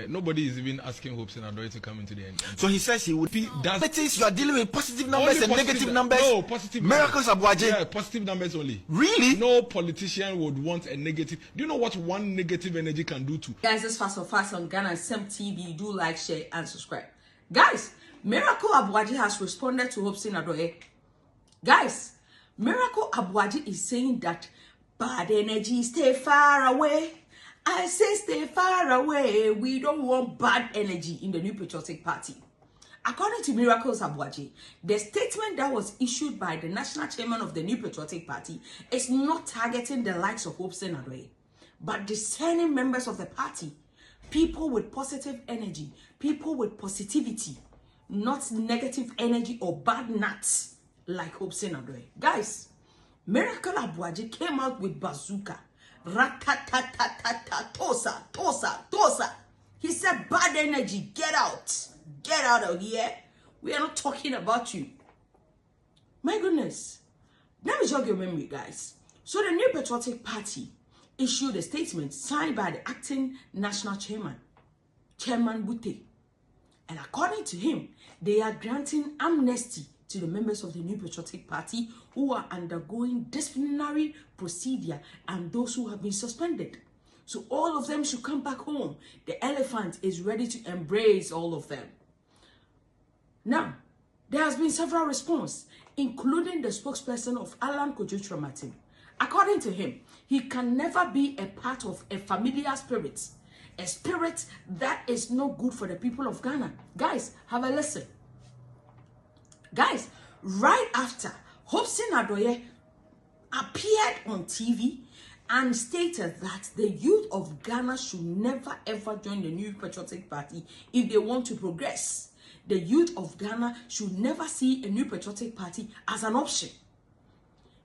Nobody is even asking Hopeson Adorye to come into the end. So he says he would be. That is, you are dealing with positive numbers and negative numbers. No, positive miracles, Aboagye. Yeah, positive numbers only. Really? No politician would want a negative. Do you know what one negative energy can do to? Guys, this fast on Ghana Sem TV. Do like, share, and subscribe. Guys, Miracle Aboagye has responded to Hopeson Adorye. Guys, Miracle Aboagye is saying that bad energy stay far away. I say stay far away. We don't want bad energy in the New Patriotic Party. According to Miracle Aboagye, the statement that was issued by the national chairman of the New Patriotic Party is not targeting the likes of Hopeson Adorye, but discerning members of the party, people with positive energy, people with positivity, not negative energy or bad nuts like Hopeson Adorye. Guys, Miracle Aboagye came out with bazooka. Ratatatatata, tosa. He said, bad energy, get out of here. We are not talking about you. My goodness. Let me jog your memory, guys. So the New Patriotic Party issued a statement signed by the acting national chairman, Chairman Bute. And according to him, they are granting amnesty to the members of the New Patriotic Party who are undergoing disciplinary procedure and those who have been suspended. So all of them should come back home. The elephant is ready to embrace all of them. Now, there has been several responses, including the spokesperson of Alan Kojo-Trematin. According to him, he can never be a part of a familiar spirit, a spirit that is no good for the people of Ghana. Guys, have a listen. Guys, right after Hopeson Adorye appeared on TV and stated that the youth of Ghana should never ever join the New Patriotic Party if they want to progress. The youth of Ghana should never see a New Patriotic Party as an option.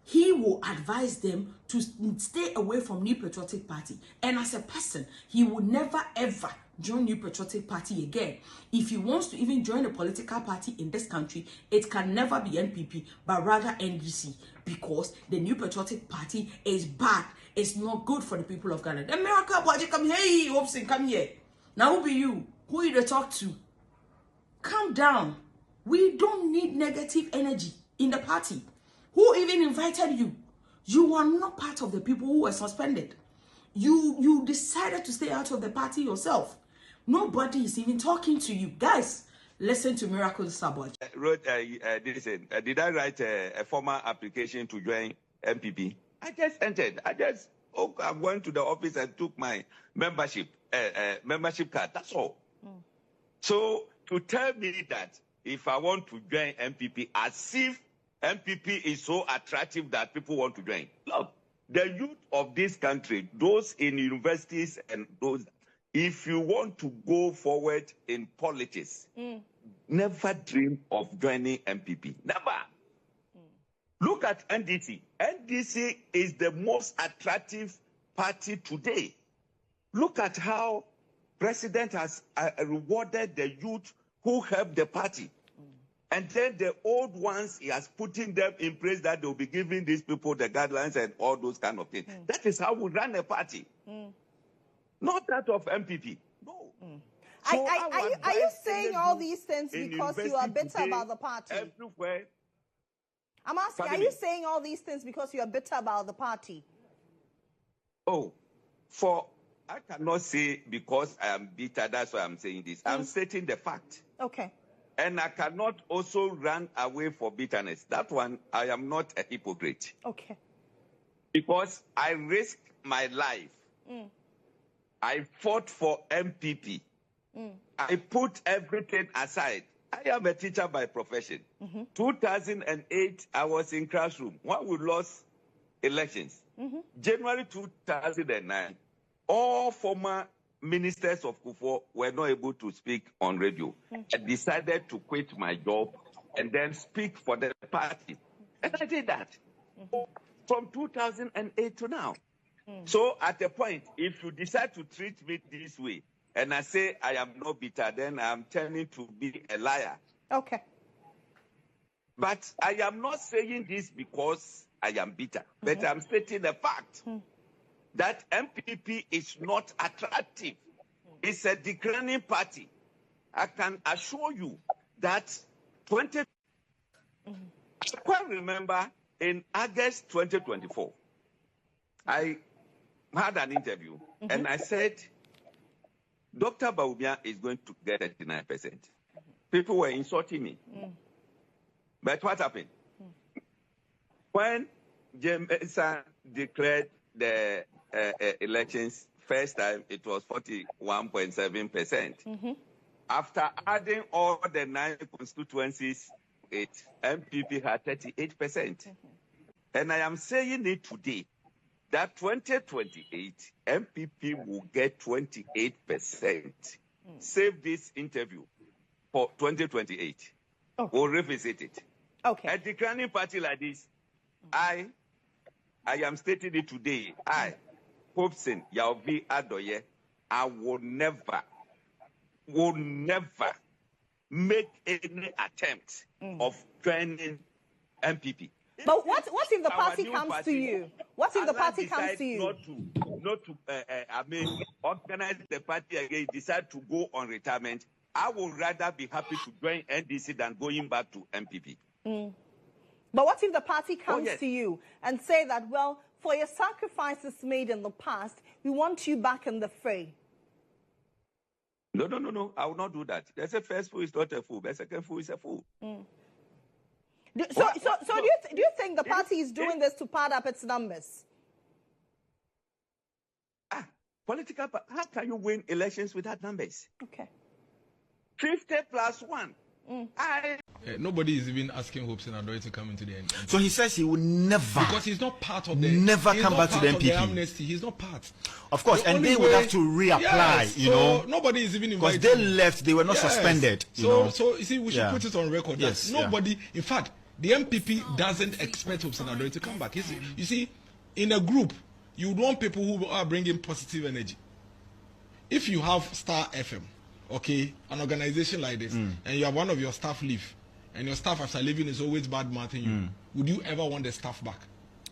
He will advise them to stay away from New Patriotic Party. And as a person, he will never ever join New Patriotic Party again. If he wants to even join a political party in this country, it can never be NPP, but rather NDC, because the New Patriotic Party is bad. It's not good for the people of Ghana. The Miracle Aboagye come here. Hey, Hopeson, come here. Now who be you? Who you to talk to? Calm down. We don't need negative energy in the party. Who even invited you? You are not part of the people who were suspended. You decided to stay out of the party yourself. Nobody is even talking to you. Guys, listen to Miracle Aboagye. Did I write a formal application to join NPP? I just entered. I went to the office and took my membership card. That's all. So to tell me that if I want to join NPP, as if NPP is so attractive that people want to join. Look, the youth of this country, those in universities and those, if you want to go forward in politics, never dream of joining NPP. Never. Look at NDC. NDC is the most attractive party today. Look at how President has rewarded the youth who helped the party. And then the old ones, he has putting them in place that they'll be giving these people the guidelines and all those kind of things. That is how we run a party. Not that of MPP. No. So are you saying all these things because you are bitter about the party? Everywhere. I'm asking, are you saying all these things because you are bitter about the party? Oh, I cannot say because I am bitter, that's why I'm saying this. I'm stating the fact. Okay. And I cannot also run away for bitterness. That one, I am not a hypocrite. Okay. Because I risked my life. I fought for MPP. I put everything aside. I am a teacher by profession. 2008, I was in classroom when we lost elections. January 2009, all former ministers of Kufo were not able to speak on radio. I decided to quit my job and then speak for the party. And I did that from 2008 to now. So at a point, if you decide to treat me this way, and I say I am not bitter, then I'm turning to be a liar. Okay. But I am not saying this because I am bitter, but I'm stating the fact that MPP is not attractive. is a declining party. I can assure you that I quite remember in August 2024, I had an interview and I said, Dr. Aboagye is going to get 39%. People were insulting me. But what happened? When Jameson declared the elections, first time it was 41.7%. After adding all the 9 constituencies, NPP had 38%. And I am saying it today, that 2028, NPP will get 28%. Save this interview for 2028. We'll revisit it. Okay. A declining party like this, I am stating it today. Hopeson, Adorye, I will never make any attempt of joining NPP. But what if the party comes to you? What if the party comes to you? Not to organize the party again, decide to go on retirement. I would rather be happy to join NDC than going back to NPP. But what if the party comes to you and say that, well, for your sacrifices made in the past, we want you back in the fray? No. I will not do that. There's a first fool is not a fool. The second fool is a fool. Do you think the party is doing this to pad up its numbers? Political, how can you win elections without numbers? Okay. 50 plus 1. Nobody is even asking Hopeson Adorye to come into the NPP. So he says he will never, because he's not part of the, never come back to the NPP. Amnesty. He's not part. Of course, and they would have to reapply, you know. Nobody is even because invited. they left, they were not suspended. So you see, we should put it on record. Yes, nobody, in fact, the NPP doesn't expect Hopeson Adorye to come back. You see, in a group, you would want people who are bringing positive energy. If you have Star FM, okay, an organization like this, and you have one of your staff leave, and your staff after leaving is always bad mouthing you, would you ever want the staff back?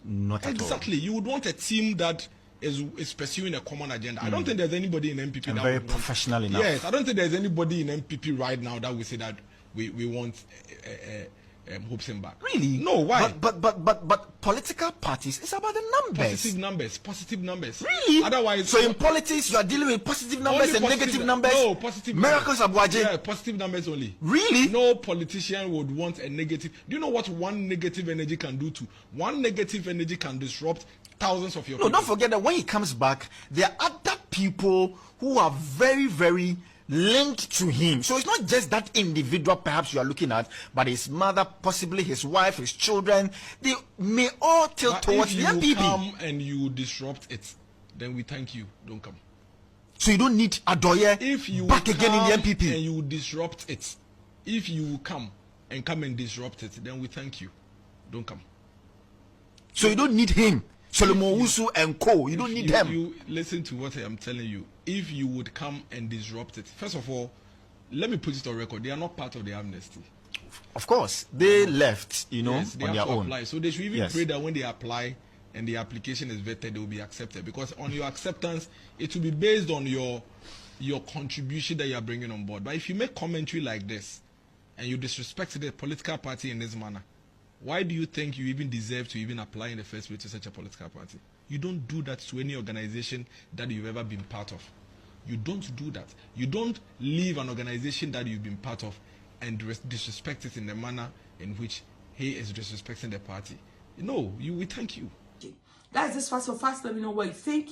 Not at all. Exactly. You would want a team that is pursuing a common agenda. I don't think there's anybody in NPP and that very would professional want, enough. Yes, I don't think there's anybody in NPP right now that we say that we want Hopeson back. Really? No. Why? But political parties, it's about the numbers. Positive numbers. Really? Otherwise, so in politics, you are dealing with positive numbers and negative numbers. No, positive miracles, Aboagye. Yeah, positive numbers only. Really? No politician would want a negative. Do you know what one negative energy can do to? One negative energy can disrupt thousands of your people. No, don't forget that when he comes back, there are other people who are very, very linked to him. So it's not just that individual perhaps you are looking at, but his mother, possibly his wife, his children. They may all tilt towards the NPP. If you come and you disrupt it, then we thank you. Don't come. So you don't need Adorye back again in the NPP. And you disrupt it. If you come and disrupt it, then we thank you. Don't come. So you don't need him. Solomon Wusu and Co. You don't need them. You listen to what I am telling you. If you would come and disrupt it, first of all, let me put it on record. They are not part of the amnesty. Of course, they left, you know, yes, they on have their to own. Apply. So they should even pray that when they apply and the application is vetted, they will be accepted. Because on your acceptance, it will be based on your contribution that you are bringing on board. But if you make commentary like this and you disrespect the political party in this manner, why do you think you even deserve to even apply in the first place to such a political party? You don't do that to any organization that you've ever been part of. You don't do that. You don't leave an organization that you've been part of and disrespect it in the manner in which he is disrespecting the party. No, we thank you. That's this fast. So fast, let me know what you think.